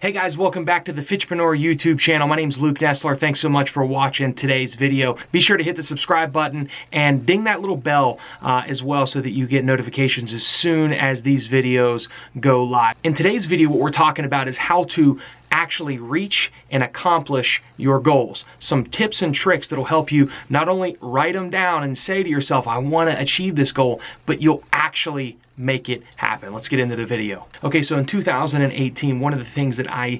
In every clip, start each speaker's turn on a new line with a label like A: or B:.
A: Hey guys, welcome back to the Fitchpreneur YouTube channel. My name's Luke Nesler. Thanks so much for watching today's video. Be sure to hit the subscribe button and ding that little bell as well so that you get notifications as soon as these videos go live. In today's video, what we're talking about is how to actually reach and accomplish your goals. Some tips and tricks that'll help you not only write them down and say to yourself, I want to achieve this goal, but you'll actually make it happen. Let's get into the video. Okay, so in 2018, one of the things that I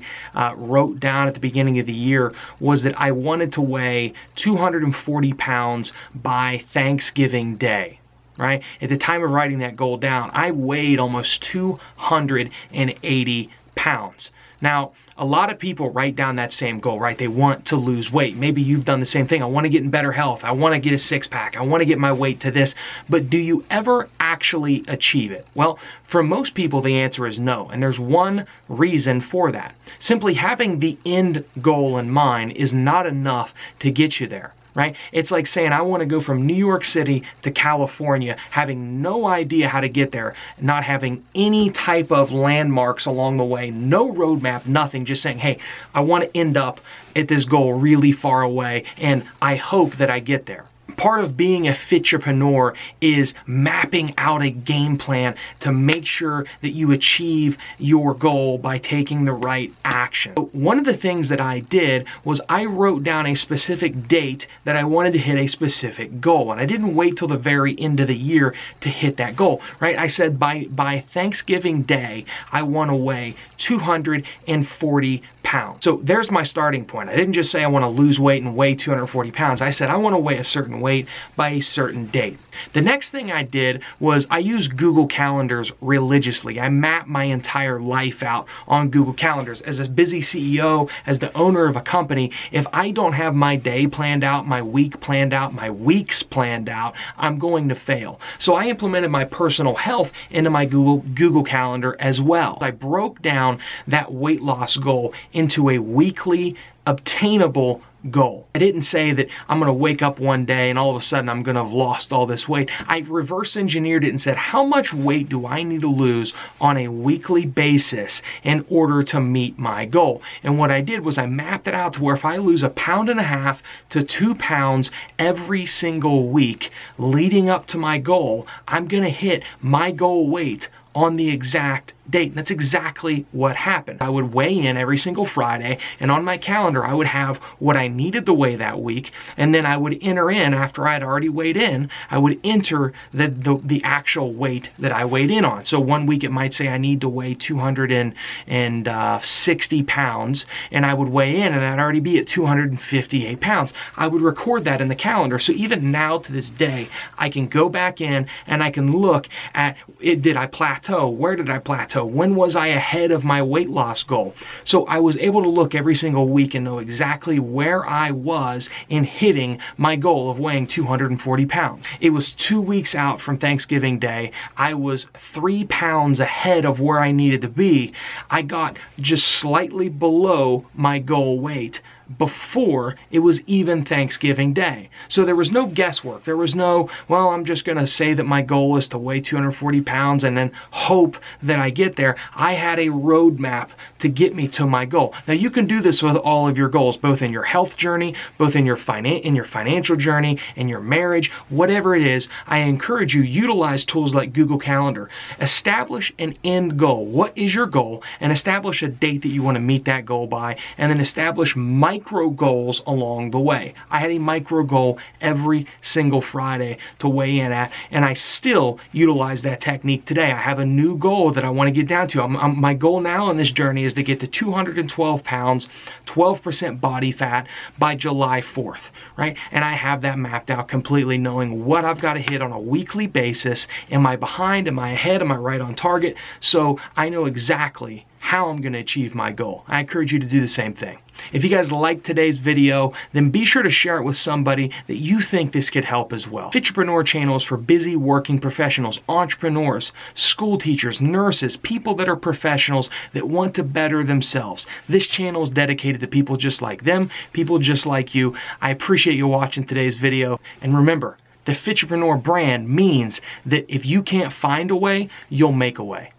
A: wrote down at the beginning of the year was that I wanted to weigh 240 pounds by Thanksgiving Day. Right? At the time of writing that goal down, I weighed almost 280 pounds. Now, a lot of people write down that same goal, right? They want to lose weight. Maybe you've done the same thing. I want to get in better health. I want to get a six-pack. I want to get my weight to this. But do you ever actually achieve it? Well, for most people, the answer is no. And there's one reason for that. Simply having the end goal in mind is not enough to get you there. Right? It's like saying I want to go from New York City to California, having no idea how to get there, not having any type of landmarks along the way, no roadmap, nothing, just saying, hey, I want to end up at this goal really far away, and I hope that I get there. Part of being a Fitchpreneur is mapping out a game plan to make sure that you achieve your goal by taking the right action. One of the things that I did was I wrote down a specific date that I wanted to hit a specific goal, and I didn't wait till the very end of the year to hit that goal, right? I said by Thanksgiving Day, I want to weigh 240 pounds. So there's my starting point. I didn't just say I want to lose weight and weigh 240 pounds. I said I want to weigh a certain weight by a certain date. The next thing I did was I used Google Calendars religiously. I mapped my entire life out on Google Calendars. As a busy CEO, as the owner of a company, if I don't have my day planned out, my week planned out, my weeks planned out, I'm going to fail. So I implemented my personal health into my Google Calendar as well. I broke down that weight loss goal into a weekly obtainable goal. I didn't say that I'm going to wake up one day and all of a sudden I'm going to have lost all this weight. I reverse engineered it and said, how much weight do I need to lose on a weekly basis in order to meet my goal? And what I did was I mapped it out to where if I lose 1.5 pounds to 2 pounds every single week leading up to my goal, I'm going to hit my goal weight on the exact date. And that's exactly what happened. I would weigh in every single Friday, and on my calendar I would have what I needed to weigh that week, and then I would enter in, after I had already weighed in, I would enter the actual weight that I weighed in on. So one week it might say I need to weigh 260 pounds, and I would weigh in and I'd already be at 258 pounds. I would record that in the calendar. So even now to this day, I can go back in and I can look at it. Did I plateau? Where did I plateau? When was I ahead of my weight loss goal? So I was able to look every single week and know exactly where I was in hitting my goal of weighing 240 pounds. It was 2 weeks out from Thanksgiving Day. I was 3 pounds ahead of where I needed to be. I got just slightly below my goal weight before it was even Thanksgiving Day. So there was no guesswork. There was no, well, I'm just going to say that my goal is to weigh 240 pounds and then hope that I get there. I had a roadmap to get me to my goal. Now you can do this with all of your goals, both in your health journey, both in your financial journey, in your marriage, whatever it is. I encourage you, utilize tools like Google Calendar. Establish an end goal. What is your goal? And establish a date that you want to meet that goal by, and then establish micro goals along the way. I had a micro goal every single Friday to weigh in at, and I still utilize that technique today. I have a new goal that I want to get down to. My goal now in this journey is to get to 212 pounds, 12% body fat by July 4th, right? And I have that mapped out completely, knowing what I've got to hit on a weekly basis. Am I behind? Am I ahead? Am I right on target? So I know exactly how I'm going to achieve my goal. I encourage you to do the same thing. If you guys liked today's video, then be sure to share it with somebody that you think this could help as well. Fitchpreneur channel is for busy working professionals, entrepreneurs, school teachers, nurses, people that are professionals that want to better themselves. This channel is dedicated to people just like them, people just like you. I appreciate you watching today's video, and remember, the Fitchpreneur brand means that if you can't find a way, you'll make a way.